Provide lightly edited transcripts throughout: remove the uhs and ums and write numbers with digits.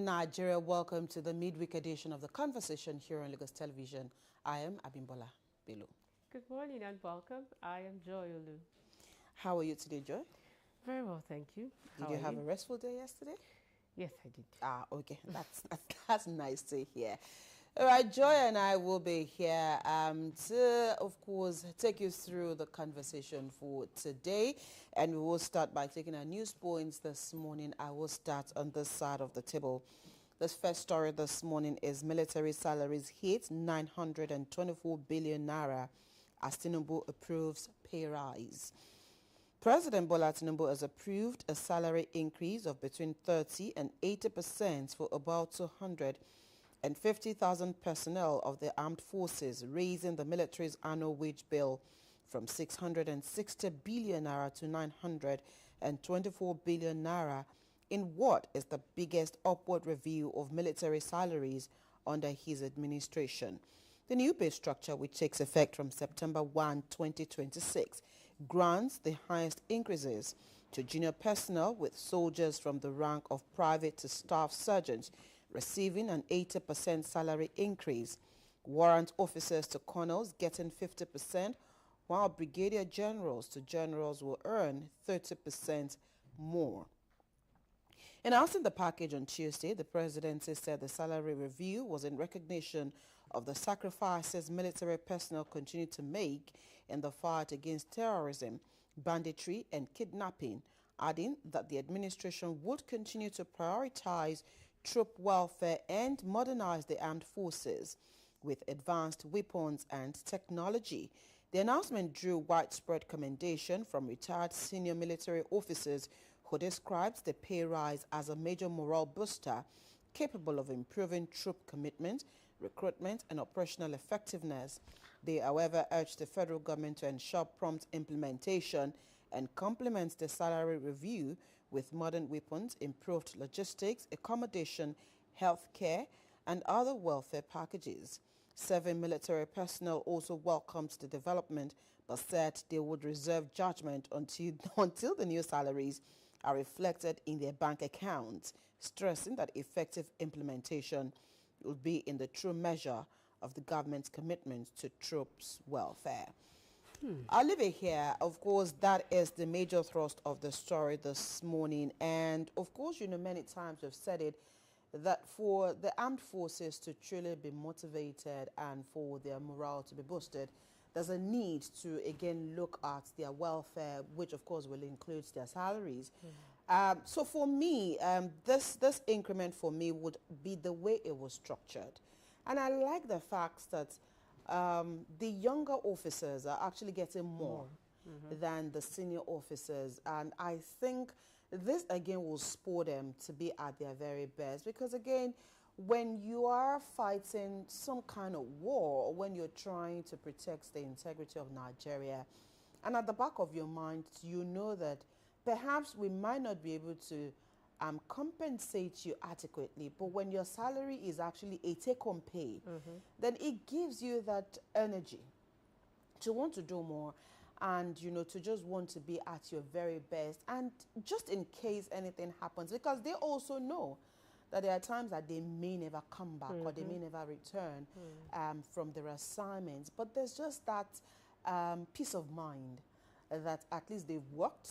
Nigeria. Welcome to the midweek edition of The Conversation here on Lagos Television. I am Abimbola Bello. Good morning and welcome. I am Joy Olu. How are you today, Joy? Very well, thank you. Did you have a restful day yesterday? Yes, I did. Okay. That's nice to hear. All right, Joy and I will be here to, of course, take you through the conversation for today. And we will start by taking our news points this morning. I will start on this side of the table. This first story this morning is military salaries hit 924 billion naira as Tinubu approves pay rise. President Bola Tinubu has approved a salary increase of between 30 and 80% for about 250,000 personnel of the armed forces, raising the military's annual wage bill from 660 billion naira to 924 billion naira in what is the biggest upward review of military salaries under his administration. The new pay structure, which takes effect from September 1, 2026, grants the highest increases to junior personnel, with soldiers from the rank of private to staff sergeants receiving an 80% salary increase, warrant officers to colonels getting 50%, while brigadier generals to generals will earn 30% more. Announcing the package on Tuesday, the presidency said the salary review was in recognition of the sacrifices military personnel continue to make in the fight against terrorism, banditry, and kidnapping, adding that the administration would continue to prioritize troop welfare and modernize the armed forces with advanced weapons and technology. The announcement drew widespread commendation from retired senior military officers who described the pay rise as a major morale booster capable of improving troop commitment, recruitment, and operational effectiveness. They, however, urged the federal government to ensure prompt implementation and complement the salary review with modern weapons, improved logistics, accommodation, health care, and other welfare packages. Serving military personnel also welcomed the development, but said they would reserve judgment until the new salaries are reflected in their bank accounts, stressing that effective implementation will be in the true measure of the government's commitment to troops' welfare. I'll leave it here. Of course, that is the major thrust of the story this morning. And of course, many times we've said it, that for the armed forces to truly be motivated and for their morale to be boosted, there's a need to, again, look at their welfare, which, of course, will include their salaries. So for me, this increment for me would be the way it was structured. And I like the fact that the younger officers are actually getting more than the senior officers. And I think this, again, will spur them to be at their very best. Because, again, when you are fighting some kind of war, or when you're trying to protect the integrity of Nigeria, and at the back of your mind, you know that perhaps we might not be able to compensate you adequately, but when your salary is actually a take-home pay, then it gives you that energy to want to do more and, to just want to be at your very best. And just in case anything happens, because they also know that there are times that they may never come back or they may never return from their assignments. But there's just that peace of mind that at least they've worked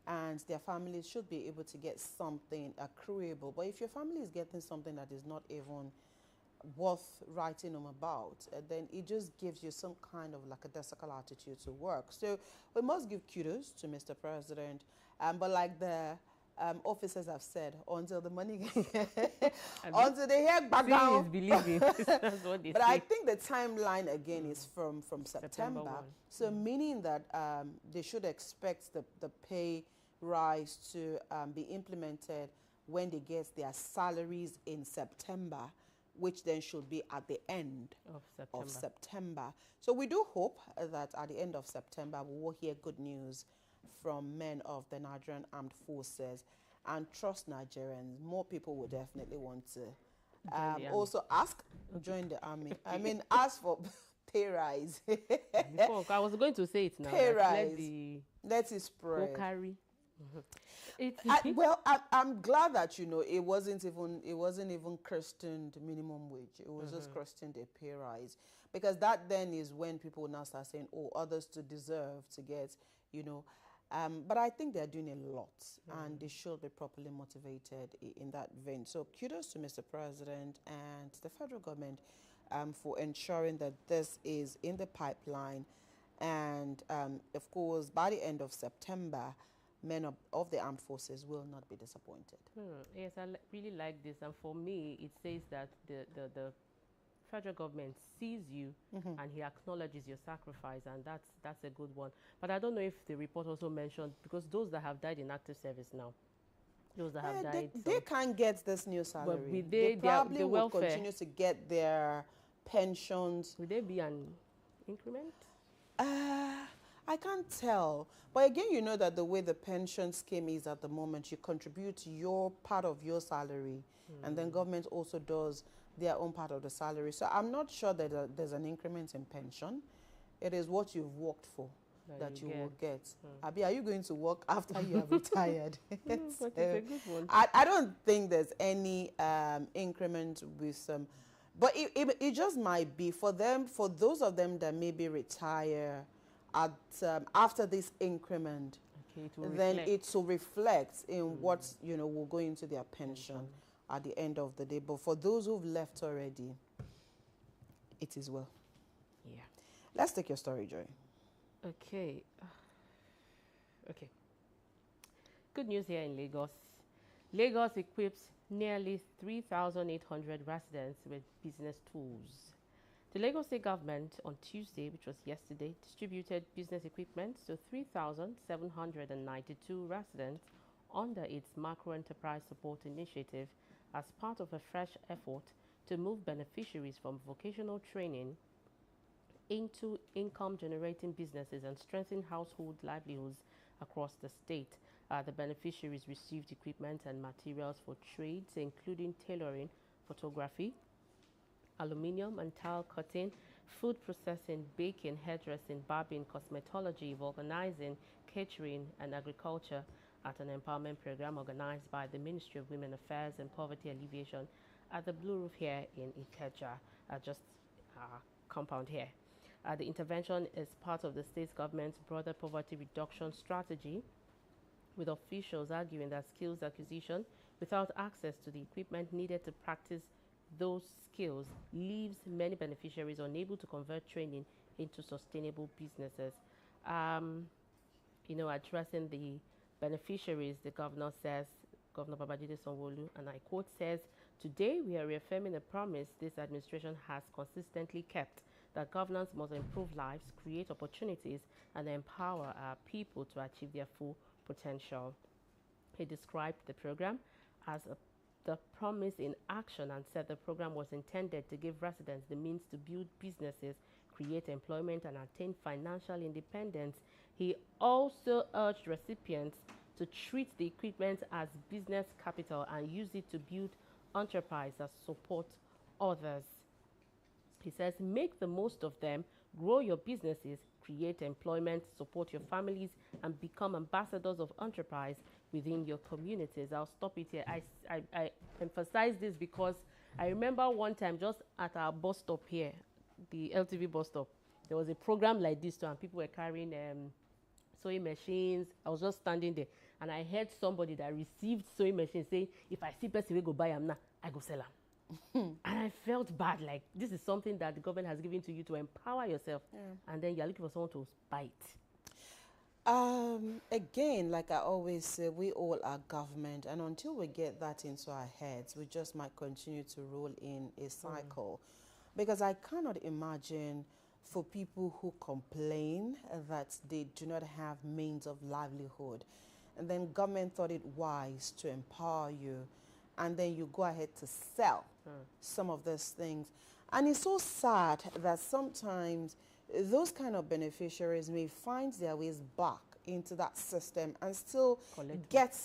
and their families should be able to get something accruable. But if your family is getting something that is not even worth writing them about, then it just gives you some kind of like a lackadaisical attitude to work. So we must give kudos to Mr. President. But like the officers have said, until the money, until they hear back down. Believing. That's what they But say. I think the timeline again is from September. 1. So meaning that they should expect the pay rise to be implemented when they get their salaries in September, which then should be at the end of September. So we do hope that at the end of September we will hear good news from men of the Nigerian Armed Forces, and trust Nigerians. More people will definitely want to also join the army. I mean, ask for pay rise. Before, I was going to say it now. Pay rise. Let it spread. Carry. It's I'm glad that it wasn't even christened minimum wage. It was just christened a pay rise, because that then is when people now start saying, "Oh, others to deserve to get," you know. But I think they're doing a lot, and they should be properly motivated in that vein. So kudos to Mr. President and the federal government for ensuring that this is in the pipeline, and of course, by the end of September, men of the armed forces will not be disappointed. Yes, I really like this. And for me, it says that the federal government sees you and he acknowledges your sacrifice, and that's a good one. But I don't know if the report also mentioned, because those that have died in active service now, those that have died, they can't get this new salary. but will they probably the will welfare continue to get their pensions. will there be an increment? I can't tell. But again, you know that the way the pension scheme is at the moment, you contribute your part of your salary, and then government also does their own part of the salary. So I'm not sure that there's an increment in pension. It is what you've worked for that you will get. Abi, are you going to work after you have retired? But it's a good one. I don't think there's any increment with some, but it just might be for them, for those of them that maybe retire at after this increment, Okay, it will then reflect. it will reflect in what will go into their pension at the end of the day. But for those who've left already, it is well. Yeah. Let's take your story, Joy. Okay. Okay. Good news here in Lagos. Lagos equips nearly 3,800 residents with business tools. The Lagos State government on Tuesday, which was yesterday, distributed business equipment to 3,792 residents under its Macro Enterprise Support Initiative as part of a fresh effort to move beneficiaries from vocational training into income-generating businesses and strengthen household livelihoods across the state. The beneficiaries received equipment and materials for trades, including tailoring, photography, aluminium and tile cutting, food processing, baking, hairdressing, barbing, cosmetology, vulcanizing, catering, and agriculture at an empowerment program organized by the Ministry of Women Affairs and Poverty Alleviation at the Blue Roof here in Ikeja, just compound here. The intervention is part of the state government's broader poverty reduction strategy, with officials arguing that skills acquisition without access to the equipment needed to practice those skills leaves many beneficiaries unable to convert training into sustainable businesses. Addressing the beneficiaries, the governor says, Governor Babajide Sanwo-Olu, and I quote, says, "Today we are reaffirming a promise this administration has consistently kept, that governance must improve lives, create opportunities, and empower our people to achieve their full potential." He described the program as the promise in action and said the program was intended to give residents the means to build businesses, create employment, and attain financial independence. He also urged recipients to treat the equipment as business capital and use it to build enterprise that support others. He says, make the most of them, grow your businesses, create employment, support your families, and become ambassadors of enterprise within your communities. I'll stop it here. I emphasize this because I remember one time just at our bus stop here, the LTV bus stop, there was a program like this too, and people were carrying sewing machines. I was just standing there, and I heard somebody that received sewing machines saying, if I see person will go buy them now, I go sell them. And I felt bad, like this is something that the government has given to you to empower yourself, and then you're looking for someone to buy it. Again, like I always say, we all are government, and until we get that into our heads, we just might continue to roll in a cycle. Because I cannot imagine for people who complain that they do not have means of livelihood, and then government thought it wise to empower you, and then you go ahead to sell some of these things. And it's so sad that sometimes those kind of beneficiaries may find their ways back into that system and still get,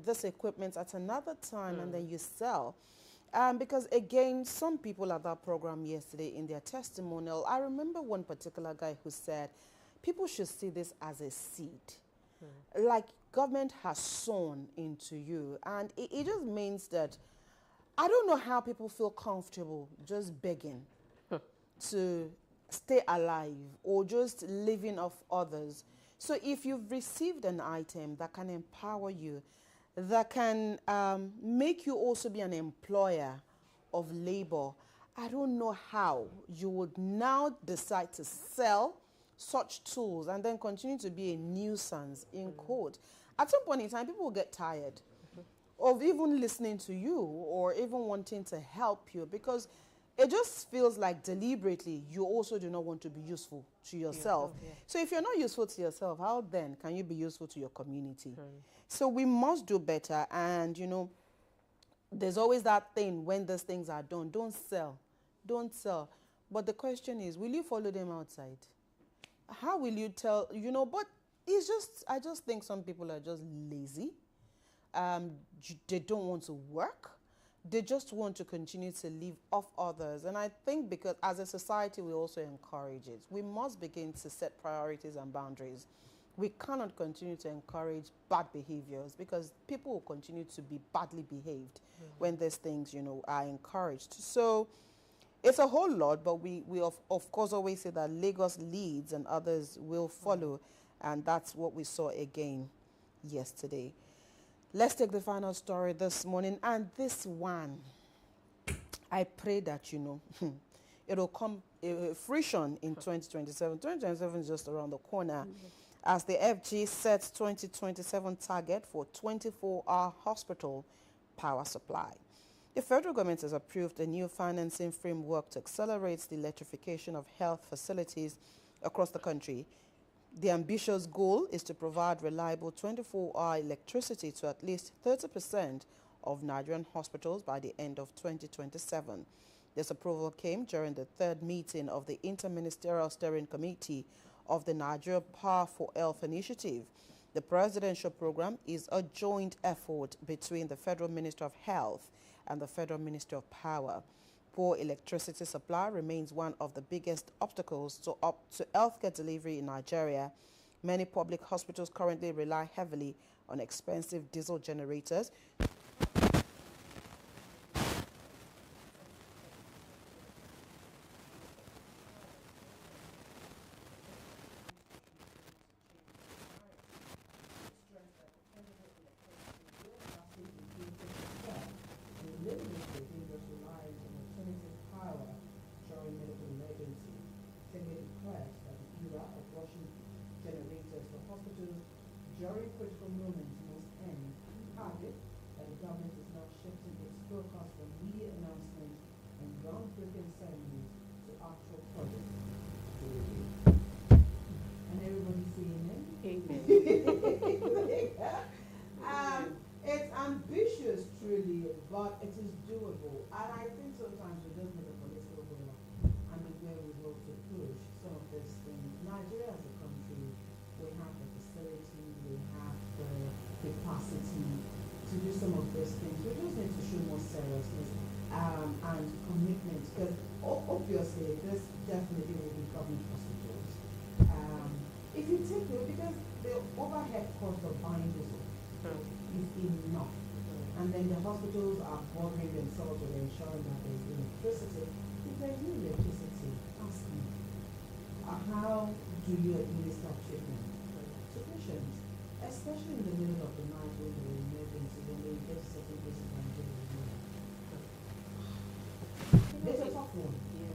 this equipment at another time, and then you sell. Because again, some people at that program yesterday in their testimonial, I remember one particular guy who said, people should see this as a seed. Like government has sown into you, and it just means that I don't know how people feel comfortable just begging to stay alive or just living off others. So if you've received an item that can empower you, that can make you also be an employer of labor, I don't know how you would now decide to sell such tools and then continue to be a nuisance in court. At some point in time, people will get tired of even listening to you or even wanting to help you, because it just feels like deliberately you also do not want to be useful to yourself. Yeah. So if you're not useful to yourself, how then can you be useful to your community? So we must do better. And, you know, there's always that thing when those things are done. Don't sell. Don't sell. But the question is, will you follow them outside? How will you tell, you know, but it's just, I just think some people are just lazy. They don't want to work. They just want to continue to live off others. And I think because as a society, we also encourage it. We must begin to set priorities and boundaries. We cannot continue to encourage bad behaviors, because people will continue to be badly behaved when these things, you know, are encouraged. So it's a whole lot, but we of course always say that Lagos leads and others will follow. And that's what we saw again yesterday. Let's take the final story this morning. And this one, I pray that, you know, it'll come fruition in 2027. 2027 is just around the corner. As the FG sets 2027 target for 24-hour hospital power supply. The federal government has approved a new financing framework to accelerate the electrification of health facilities across the country. The ambitious goal is to provide reliable 24-hour electricity to at least 30% of Nigerian hospitals by the end of 2027. This approval came during the third meeting of the Interministerial Steering Committee of the Nigeria Power for Health Initiative. The presidential program is a joint effort between the Federal Ministry of Health and the Federal Ministry of Power. Poor electricity supply remains one of the biggest obstacles to healthcare delivery in Nigeria. Many public hospitals currently rely heavily on expensive diesel generators. During critical moments must end. He added that the government is now shifting its focus from media announcements and groundbreaking ceremonies to actual projects. And everybody saying it? Amen. It's ambitious, truly, but it is doable. And I think sometimes we just need a political will and the wherewithal to push some of these things. Nigeria as a country, we have the facility, we have the capacity to do some of these things. We just need to show more seriousness and commitment, because obviously this definitely will be government hospitals. If you take it, because the overhead cost of buying diesel is enough, and then the hospitals are bothering themselves with ensuring that there's electricity. If there's no electricity, ask me, how do you administer treatment to patients, especially in the middle of the night when they're in emergency, when they get to certain places and do it's a tough one. Yes,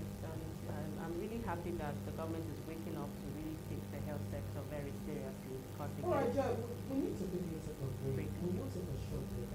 and I'm really happy that the government is waking up to really take the health sector very seriously, because All right, Joe, we need to quickly take a break. We will take a short break.